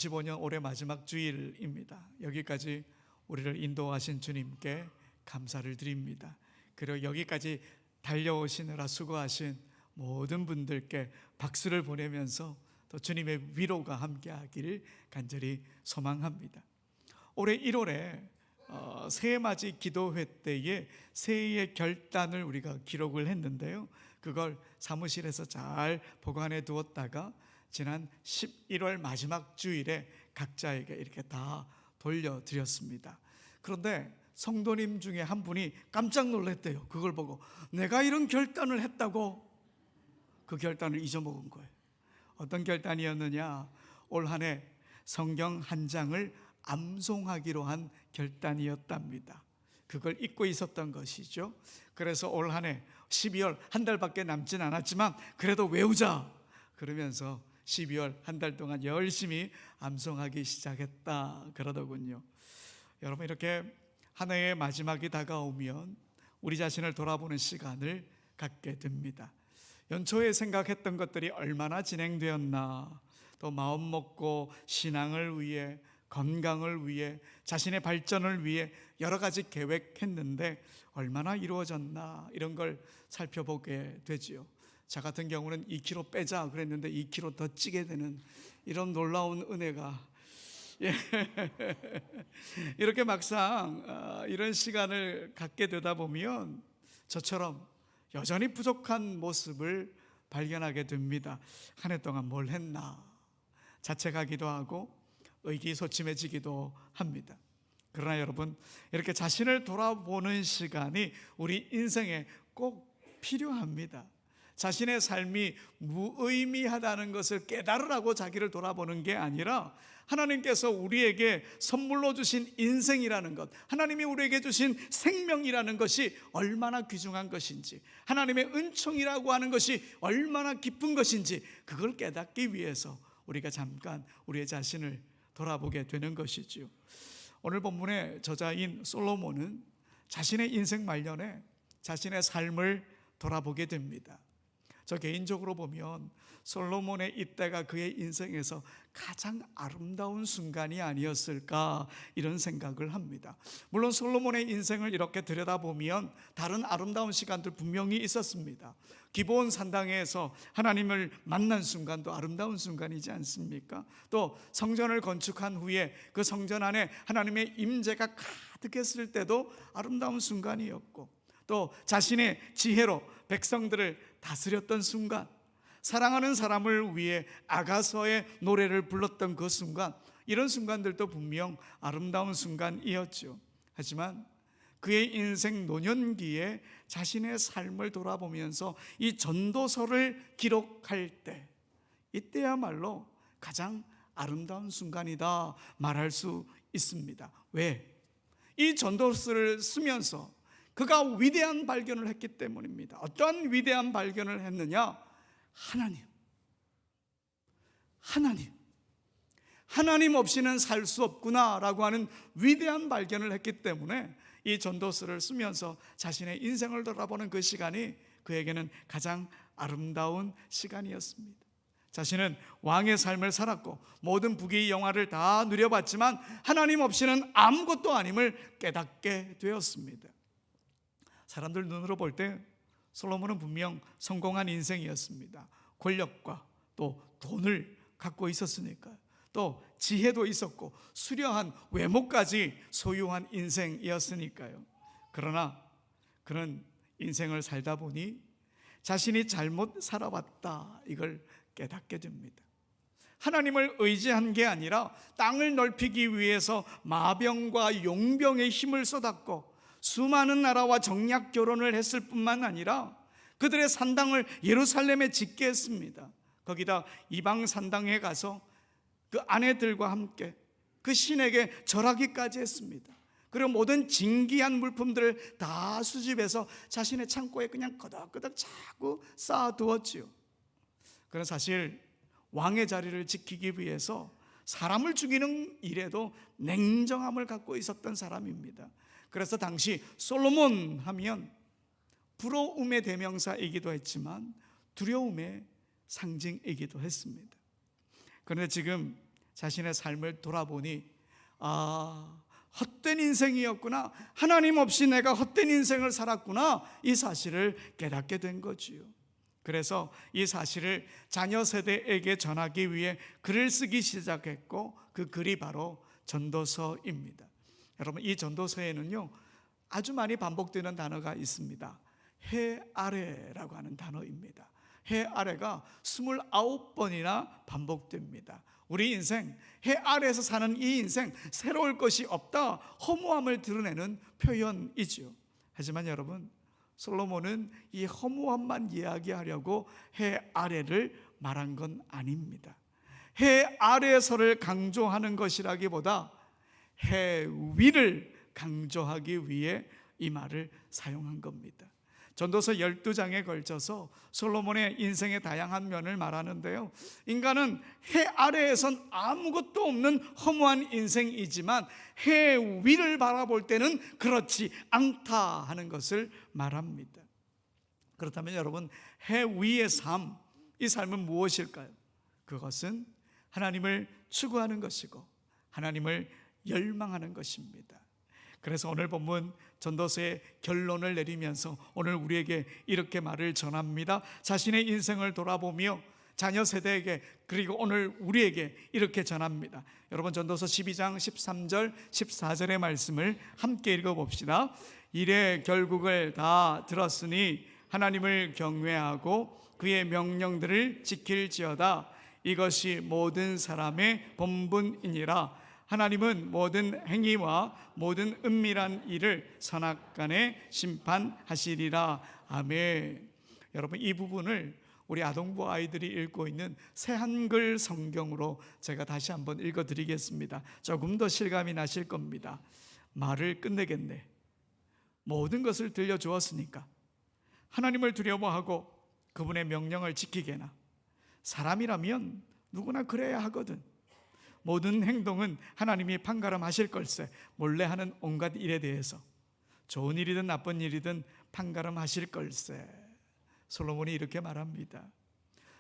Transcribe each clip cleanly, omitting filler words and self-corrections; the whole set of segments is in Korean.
2015년 올해 마지막 주일입니다. 여기까지 우리를 인도하신 주님께 감사를 드립니다. 그리고 여기까지 달려오시느라 수고하신 모든 분들께 박수를 보내면서 또 주님의 위로가 함께하기를 간절히 소망합니다. 올해 1월에 새해맞이 기도회 때에 새해의 결단을 우리가 기록을 했는데요, 그걸 사무실에서 잘 보관해 두었다가 지난 11월 마지막 주일에 각자에게 이렇게 다 돌려드렸습니다. 그런데 성도님 중에 한 분이 깜짝 놀랐대요. 그걸 보고 내가 이런 결단을 했다고. 그 결단을 잊어먹은 거예요. 어떤 결단이었느냐? 올 한 해 성경 한 장을 암송하기로 한 결단이었답니다. 그걸 잊고 있었던 것이죠. 그래서 올 한 해 12월 한 달밖에 남진 않았지만 그래도 외우자 그러면서 12월 한 달 동안 열심히 암송하기 시작했다 그러더군요. 여러분, 이렇게 한 해의 마지막이 다가오면 우리 자신을 돌아보는 시간을 갖게 됩니다. 연초에 생각했던 것들이 얼마나 진행되었나, 또 마음 먹고 신앙을 위해, 건강을 위해, 자신의 발전을 위해 여러 가지 계획했는데 얼마나 이루어졌나, 이런 걸 살펴보게 되지요. 저 같은 경우는 2kg 빼자 그랬는데 2kg 더 찌게 되는 이런 놀라운 은혜가 이렇게 막상 이런 시간을 갖게 되다 보면 저처럼 여전히 부족한 모습을 발견하게 됩니다. 한 해 동안 뭘 했나 자책하기도 하고 의기소침해지기도 합니다. 그러나 여러분, 이렇게 자신을 돌아보는 시간이 우리 인생에 꼭 필요합니다. 자신의 삶이 무의미하다는 것을 깨달으라고 자기를 돌아보는 게 아니라 하나님께서 우리에게 선물로 주신 인생이라는 것, 하나님이 우리에게 주신 생명이라는 것이 얼마나 귀중한 것인지, 하나님의 은총이라고 하는 것이 얼마나 깊은 것인지, 그걸 깨닫기 위해서 우리가 잠깐 우리의 자신을 돌아보게 되는 것이지요. 오늘 본문의 저자인 솔로몬은 자신의 인생 말년에 자신의 삶을 돌아보게 됩니다. 저 개인적으로 보면 솔로몬의 이때가 그의 인생에서 가장 아름다운 순간이 아니었을까, 이런 생각을 합니다. 물론 솔로몬의 인생을 이렇게 들여다보면 다른 아름다운 시간들 분명히 있었습니다. 기브온 산당에서 하나님을 만난 순간도 아름다운 순간이지 않습니까? 또 성전을 건축한 후에 그 성전 안에 하나님의 임재가 가득했을 때도 아름다운 순간이었고, 또 자신의 지혜로 백성들을 다스렸던 순간, 사랑하는 사람을 위해 아가서의 노래를 불렀던 그 순간, 이런 순간들도 분명 아름다운 순간이었죠. 하지만 그의 인생 노년기에 자신의 삶을 돌아보면서 이 전도서를 기록할 때, 이때야말로 가장 아름다운 순간이다 말할 수 있습니다. 왜? 이 전도서를 쓰면서 그가 위대한 발견을 했기 때문입니다. 어떤 위대한 발견을 했느냐? 하나님 없이는 살 수 없구나라고 하는 위대한 발견을 했기 때문에 이 전도서를 쓰면서 자신의 인생을 돌아보는 그 시간이 그에게는 가장 아름다운 시간이었습니다. 자신은 왕의 삶을 살았고 모든 부귀 영화를 다 누려봤지만 하나님 없이는 아무것도 아님을 깨닫게 되었습니다. 사람들 눈으로 볼 때 솔로몬은 분명 성공한 인생이었습니다. 권력과 또 돈을 갖고 있었으니까요. 또 지혜도 있었고 수려한 외모까지 소유한 인생이었으니까요. 그러나 그는 인생을 살다 보니 자신이 잘못 살아왔다, 이걸 깨닫게 됩니다. 하나님을 의지한 게 아니라 땅을 넓히기 위해서 마병과 용병의 힘을 쏟았고 수많은 나라와 정략 결혼을 했을 뿐만 아니라 그들의 산당을 예루살렘에 짓게 했습니다. 거기다 이방 산당에 가서 그 아내들과 함께 그 신에게 절하기까지 했습니다. 그리고 모든 진귀한 물품들을 다 수집해서 자신의 창고에 그냥 끄덕끄덕 자꾸 쌓아두었지요. 그런 사실 왕의 자리를 지키기 위해서 사람을 죽이는 일에도 냉정함을 갖고 있었던 사람입니다. 그래서 당시 솔로몬 하면 부러움의 대명사이기도 했지만 두려움의 상징이기도 했습니다. 그런데 지금 자신의 삶을 돌아보니 헛된 인생이었구나, 하나님 없이 내가 헛된 인생을 살았구나, 이 사실을 깨닫게 된 거지요. 그래서 이 사실을 자녀 세대에게 전하기 위해 글을 쓰기 시작했고, 그 글이 바로 전도서입니다. 여러분, 이 전도서에는요 아주 많이 반복되는 단어가 있습니다. 해 아래라고 하는 단어입니다. 해 아래가 29번이나 반복됩니다. 우리 인생, 해 아래에서 사는 이 인생, 새로울 것이 없다, 허무함을 드러내는 표현이죠. 하지만 여러분, 솔로몬은 이 허무함만 이야기하려고 해 아래를 말한 건 아닙니다. 해 아래에서를 강조하는 것이라기보다 해 위를 강조하기 위해 이 말을 사용한 겁니다. 전도서 12장에 걸쳐서 솔로몬의 인생의 다양한 면을 말하는데요, 인간은 해 아래에선 아무것도 없는 허무한 인생이지만 해 위를 바라볼 때는 그렇지 않다 하는 것을 말합니다. 그렇다면 여러분, 해 위의 삶, 이 삶은 무엇일까요? 그것은 하나님을 추구하는 것이고 하나님을 열망하는 것입니다. 그래서 오늘 본문 전도서의 결론을 내리면서 오늘 우리에게 이렇게 말을 전합니다. 자신의 인생을 돌아보며 자녀 세대에게, 그리고 오늘 우리에게 이렇게 전합니다. 여러분, 전도서 12장 13절 14절의 말씀을 함께 읽어봅시다. 이래 결국을 다 들었으니 하나님을 경외하고 그의 명령들을 지킬지어다. 이것이 모든 사람의 본분이니라. 하나님은 모든 행위와 모든 은밀한 일을 선악간에 심판하시리라. 아멘. 여러분, 이 부분을 우리 아동부 아이들이 읽고 있는 새한글 성경으로 제가 다시 한번 읽어드리겠습니다. 조금 더 실감이 나실 겁니다. 말을 끝내겠네. 모든 것을 들려주었으니까 하나님을 두려워하고 그분의 명령을 지키게나. 사람이라면 누구나 그래야 하거든. 모든 행동은 하나님이 판가름하실 걸세. 몰래 하는 온갖 일에 대해서 좋은 일이든 나쁜 일이든 판가름하실 걸세. 솔로몬이 이렇게 말합니다.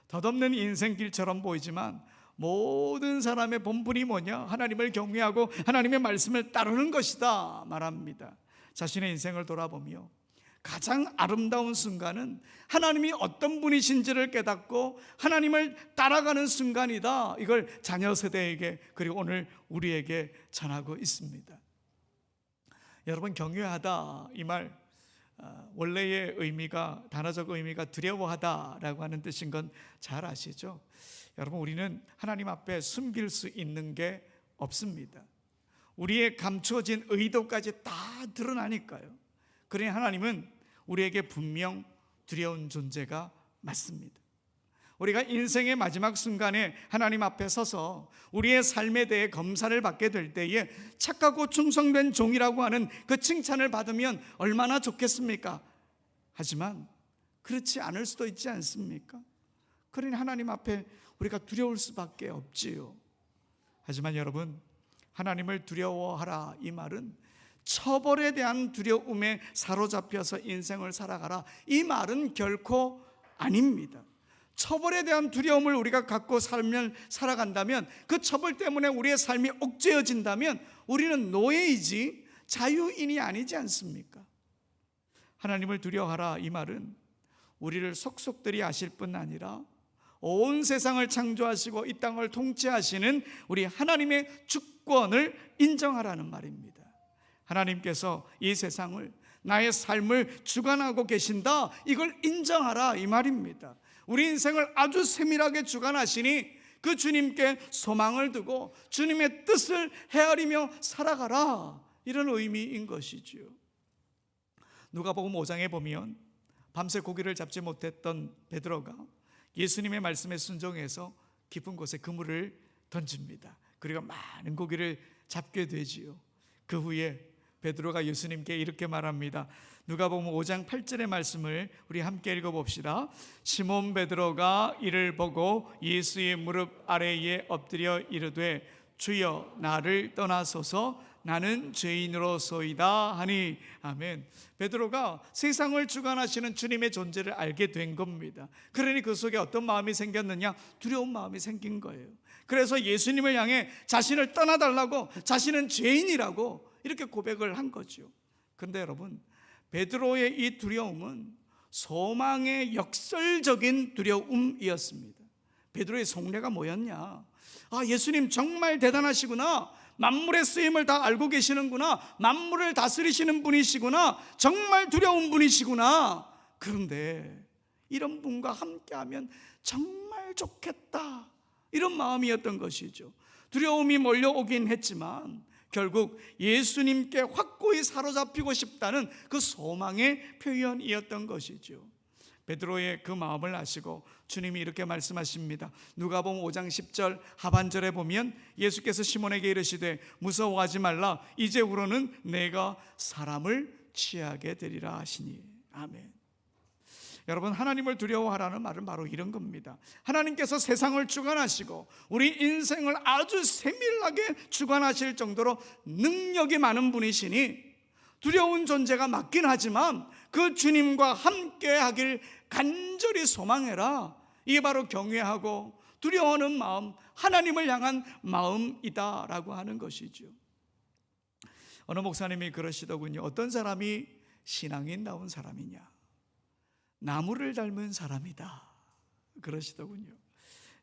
덧없는 인생길처럼 보이지만 모든 사람의 본분이 뭐냐? 하나님을 경외하고 하나님의 말씀을 따르는 것이다 말합니다. 자신의 인생을 돌아보며 가장 아름다운 순간은 하나님이 어떤 분이신지를 깨닫고 하나님을 따라가는 순간이다. 이걸 자녀 세대에게, 그리고 오늘 우리에게 전하고 있습니다. 여러분, 경외하다, 이 말 원래의 의미가, 단어적 의미가 두려워하다라고 하는 뜻인 건 잘 아시죠? 여러분, 우리는 하나님 앞에 숨길 수 있는 게 없습니다. 우리의 감추어진 의도까지 다 드러나니까요. 그러니 하나님은 우리에게 분명 두려운 존재가 맞습니다. 우리가 인생의 마지막 순간에 하나님 앞에 서서 우리의 삶에 대해 검사를 받게 될 때에 착하고 충성된 종이라고 하는 그 칭찬을 받으면 얼마나 좋겠습니까? 하지만 그렇지 않을 수도 있지 않습니까? 그러니 하나님 앞에 우리가 두려울 수밖에 없지요. 하지만 여러분, 하나님을 두려워하라, 이 말은 처벌에 대한 두려움에 사로잡혀서 인생을 살아가라, 이 말은 결코 아닙니다. 처벌에 대한 두려움을 우리가 갖고 삶을 살아간다면, 그 처벌 때문에 우리의 삶이 옥죄어진다면 우리는 노예이지 자유인이 아니지 않습니까? 하나님을 두려워하라, 이 말은 우리를 속속들이 아실 뿐 아니라 온 세상을 창조하시고 이 땅을 통치하시는 우리 하나님의 주권을 인정하라는 말입니다. 하나님께서 이 세상을, 나의 삶을 주관하고 계신다, 이걸 인정하라, 이 말입니다. 우리 인생을 아주 세밀하게 주관하시니 그 주님께 소망을 두고 주님의 뜻을 헤아리며 살아가라, 이런 의미인 것이지요. 누가복음 5장에 보면 밤새 고기를 잡지 못했던 베드로가 예수님의 말씀에 순종해서 깊은 곳에 그물을 던집니다. 그리고 많은 고기를 잡게 되지요. 그 후에 베드로가 예수님께 이렇게 말합니다. 누가복음 5장 8절의 말씀을 우리 함께 읽어봅시다. 시몬 베드로가 이를 보고 예수의 무릎 아래에 엎드려 이르되 주여, 나를 떠나소서, 나는 죄인으로소이다 하니. 아멘. 베드로가 세상을 주관하시는 주님의 존재를 알게 된 겁니다. 그러니 그 속에 어떤 마음이 생겼느냐? 두려운 마음이 생긴 거예요. 그래서 예수님을 향해 자신을 떠나달라고, 자신은 죄인이라고 이렇게 고백을 한 거죠. 그런데 여러분, 베드로의 이 두려움은 소망의 역설적인 두려움이었습니다. 베드로의 속내가 뭐였냐? 예수님 정말 대단하시구나, 만물의 쓰임을 다 알고 계시는구나, 만물을 다스리시는 분이시구나, 정말 두려운 분이시구나. 그런데 이런 분과 함께하면 정말 좋겠다, 이런 마음이었던 것이죠. 두려움이 몰려오긴 했지만 결국 예수님께 확고히 사로잡히고 싶다는 그 소망의 표현이었던 것이죠. 베드로의 그 마음을 아시고 주님이 이렇게 말씀하십니다. 누가복음 5장 10절 하반절에 보면 예수께서 시몬에게 이르시되 무서워하지 말라, 이제후로는 내가 사람을 취하게 되리라 하시니. 아멘. 여러분, 하나님을 두려워하라는 말은 바로 이런 겁니다. 하나님께서 세상을 주관하시고 우리 인생을 아주 세밀하게 주관하실 정도로 능력이 많은 분이시니 두려운 존재가 맞긴 하지만 그 주님과 함께 하길 간절히 소망해라. 이게 바로 경외하고 두려워하는 마음, 하나님을 향한 마음이다라고 하는 것이죠. 어느 목사님이 그러시더군요. 어떤 사람이 신앙인다운 사람이냐? 나무를 닮은 사람이다, 그러시더군요.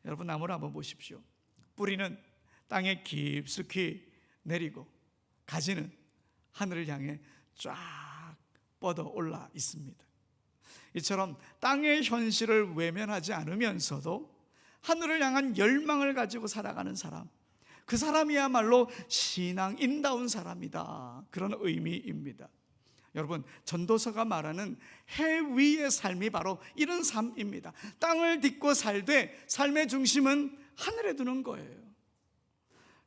여러분, 나무를 한번 보십시오. 뿌리는 땅에 깊숙이 내리고 가지는 하늘을 향해 쫙 뻗어 올라 있습니다. 이처럼 땅의 현실을 외면하지 않으면서도 하늘을 향한 열망을 가지고 살아가는 사람, 그 사람이야말로 신앙인다운 사람이다, 그런 의미입니다. 여러분, 전도서가 말하는 해 위의 삶이 바로 이런 삶입니다. 땅을 딛고 살되 삶의 중심은 하늘에 두는 거예요.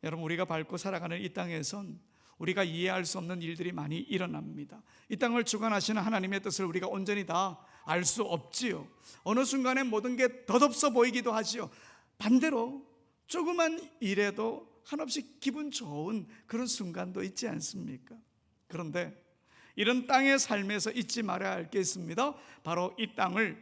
여러분, 우리가 밟고 살아가는 이 땅에선 우리가 이해할 수 없는 일들이 많이 일어납니다. 이 땅을 주관하시는 하나님의 뜻을 우리가 온전히 다 알 수 없지요. 어느 순간에 모든 게 덧없어 보이기도 하지요. 반대로 조그만 일에도 한없이 기분 좋은 그런 순간도 있지 않습니까? 그런데 이런 땅의 삶에서 잊지 말아야 할 게 있습니다. 바로 이 땅을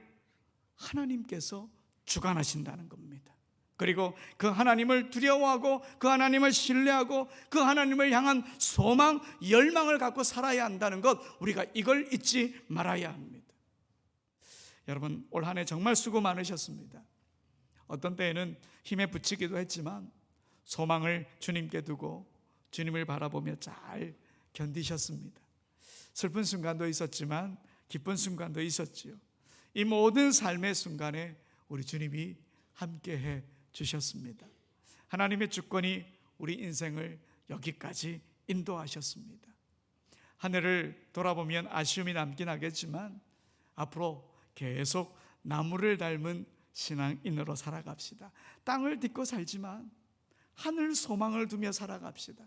하나님께서 주관하신다는 겁니다. 그리고 그 하나님을 두려워하고 그 하나님을 신뢰하고 그 하나님을 향한 소망, 열망을 갖고 살아야 한다는 것, 우리가 이걸 잊지 말아야 합니다. 여러분, 올 한 해 정말 수고 많으셨습니다. 어떤 때에는 힘에 부치기도 했지만 소망을 주님께 두고 주님을 바라보며 잘 견디셨습니다. 슬픈 순간도 있었지만 기쁜 순간도 있었지요. 이 모든 삶의 순간에 우리 주님이 함께해 주셨습니다. 하나님의 주권이 우리 인생을 여기까지 인도하셨습니다. 한 해를 돌아보면 아쉬움이 남긴 하겠지만 앞으로 계속 나무를 닮은 신앙인으로 살아갑시다. 땅을 딛고 살지만 하늘 소망을 두며 살아갑시다.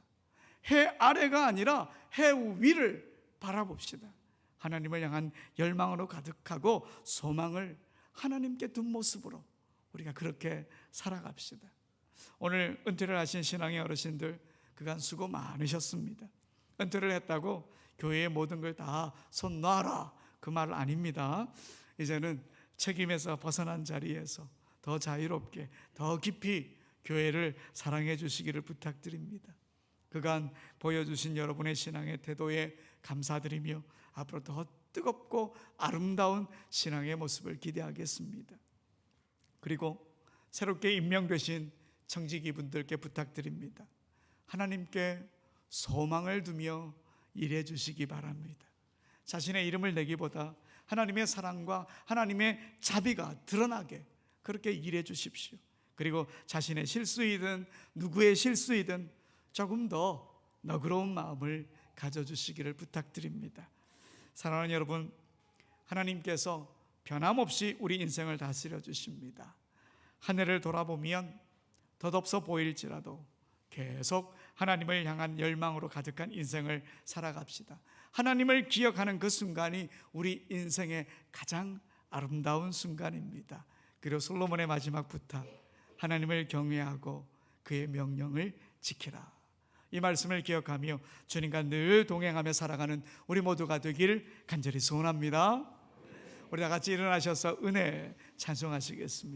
해 아래가 아니라 해 위를 바라봅시다. 하나님을 향한 열망으로 가득하고 소망을 하나님께 둔 모습으로 우리가 그렇게 살아갑시다. 오늘 은퇴를 하신 신앙의 어르신들, 그간 수고 많으셨습니다. 은퇴를 했다고 교회의 모든 걸 다 손 놔라, 그 말 아닙니다. 이제는 책임에서 벗어난 자리에서 더 자유롭게, 더 깊이 교회를 사랑해 주시기를 부탁드립니다. 그간 보여주신 여러분의 신앙의 태도에 감사드리며 앞으로 더 뜨겁고 아름다운 신앙의 모습을 기대하겠습니다. 그리고 새롭게 임명되신 청지기분들께 부탁드립니다. 하나님께 소망을 두며 일해 주시기 바랍니다. 자신의 이름을 내기보다 하나님의 사랑과 하나님의 자비가 드러나게 그렇게 일해 주십시오. 그리고 자신의 실수이든 누구의 실수이든 조금 더 너그러운 마음을 가져주시기를 부탁드립니다. 사랑하는 여러분, 하나님께서 변함없이 우리 인생을 다스려 주십니다. 한 해를 돌아보면 덧없어 보일지라도 계속 하나님을 향한 열망으로 가득한 인생을 살아갑시다. 하나님을 기억하는 그 순간이 우리 인생의 가장 아름다운 순간입니다. 그리고 솔로몬의 마지막 부탁, 하나님을 경외하고 그의 명령을 지키라. 이 말씀을 기억하며 주님과 늘 동행하며 살아가는 우리 모두가 되길 간절히 소원합니다. 우리 다 같이 일어나셔서 은혜 찬송하시겠습니다.